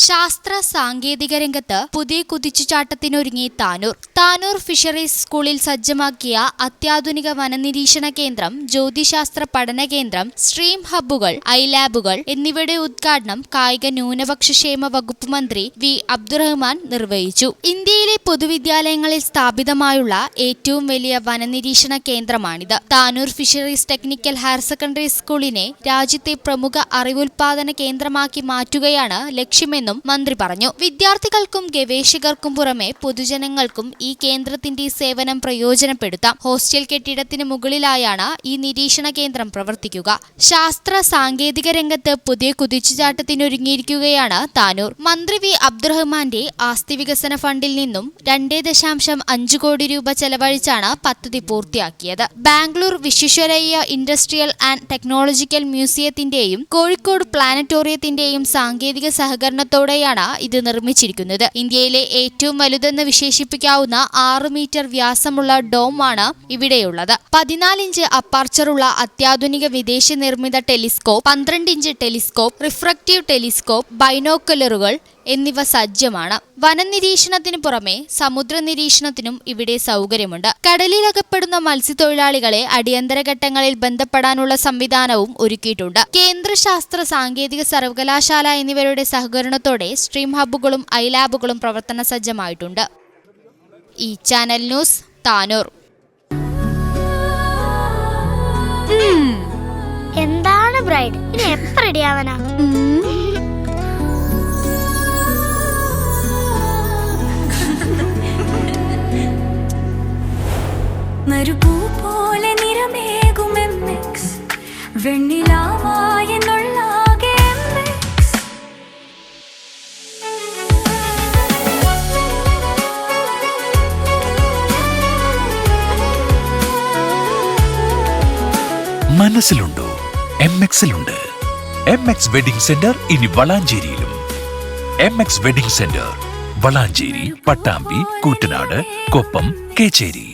ശാസ്ത്ര സാങ്കേതിക രംഗത്ത് പുതിയ കുതിച്ചുചാട്ടത്തിനൊരുങ്ങി താനൂർ ഫിഷറീസ് സ്കൂളിൽ സജ്ജമാക്കിയ അത്യാധുനിക വനനിരീക്ഷണ കേന്ദ്രം, ജ്യോതിശാസ്ത്ര പഠന കേന്ദ്രം, സ്ട്രീം ഹബ്ബുകൾ, ഐലാബുകൾ എന്നിവയുടെ ഉദ്ഘാടനം കായിക ന്യൂനപക്ഷക്ഷേമ വകുപ്പ് മന്ത്രി വി അബ്ദുറഹ്മാൻ നിർവഹിച്ചു. ഇന്ത്യയിലെ പൊതുവിദ്യാലയങ്ങളിൽ സ്ഥാപിതമായുള്ള ഏറ്റവും വലിയ വനനിരീക്ഷണ കേന്ദ്രമാണിത്. Tanur fisheries technical higher secondary സ്കൂളിനെ രാജ്യത്തെ പ്രമുഖ അറിവുൽപാദന കേന്ദ്രമാക്കി മാറ്റുകയാണ് ലക്ഷ്യമെന്നും മന്ത്രി പറഞ്ഞു. വിദ്യാർത്ഥികൾക്കും ഗവേഷകർക്കും പുറമെ പൊതുജനങ്ങൾക്കും ഈ കേന്ദ്രത്തിന്റെ സേവനം പ്രയോജനപ്പെടുത്താം. ഹോസ്റ്റൽ കെട്ടിടത്തിന് മുകളിലായാണ് ഈ നിരീക്ഷണ കേന്ദ്രം പ്രവർത്തിക്കുക. ശാസ്ത്ര സാങ്കേതിക രംഗത്ത് പുതിയ കുതിച്ചുചാട്ടത്തിനൊരുങ്ങിയിരിക്കുകയാണ് താനൂർ. മന്ത്രി വി അബ്ദുറഹ്മാന്റെ ആസ്തി വികസന ഫണ്ടിൽ നിന്നും 2.5 കോടി രൂപ ചെലവഴിച്ചാണ് പദ്ധതി പൂർത്തിയാക്കിയത്. Bangalore Visvesvaraya industrial and technological മ്യൂസിയത്തിന്റെയും കോഴിക്കോട് പ്ലാനറ്റോറിയത്തിന്റെയും സാങ്കേതിക സഹകരണത്തോടെയാണ് ഇത് നിർമ്മിച്ചിരിക്കുന്നത്. ഇന്ത്യയിലെ ഏറ്റവും വലുതെന്ന് വിശേഷിപ്പിക്കാവുന്ന 6 മീറ്റർ വ്യാസമുള്ള ഡോമാണ് ഇവിടെയുള്ളത്. 14 ഇഞ്ച് അപ്പാർച്ചറുള്ള അത്യാധുനിക വിദേശ നിർമ്മിത ടെലിസ്കോപ്പ്, 12 ഇഞ്ച് ടെലിസ്കോപ്പ്, റിഫ്രക്റ്റീവ് ടെലിസ്കോപ്പ്, ബൈനോക്കുലറുകൾ എന്നിവ സജ്ജമാണ്. വനനിരീക്ഷണത്തിന് പുറമെ സമുദ്ര നിരീക്ഷണത്തിനും ഇവിടെ സൗകര്യമുണ്ട്. കടലിലകപ്പെടുന്ന മത്സ്യത്തൊഴിലാളികളെ അടിയന്തര ഘട്ടങ്ങളിൽ ബന്ധപ്പെടാനുള്ള സംവിധാനവും ഒരുക്കിയിട്ടുണ്ട്. കേന്ദ്ര ശാസ്ത്ര സാങ്കേതിക സർവകലാശാല എന്നിവരുടെ സഹകരണത്തോടെ സ്ട്രീം ഹബ്ബുകളും ഐലാബുകളും പ്രവർത്തന സജ്ജമായിട്ടുണ്ട്. ഈ ചാനൽ ന്യൂസ്, താനൂർ. എന്താണ് ബ്രൈഡ്, ഇനി എപ്പോ റെഡിയാവാനാ? മരുഭൂ പോലെ നിറമേകും MX, വെണ്ണിലാവായെന്നുള്ളാകെ MX. മനസ്സിലുണ്ടോ? MX-ലുണ്ട്. MX വെഡിംഗ് സെന്റർ ഇനി വളാഞ്ചേരിയിലും. MX wedding centre Valanchery, Pattambi, Koottanad, Koppam, Kecheri.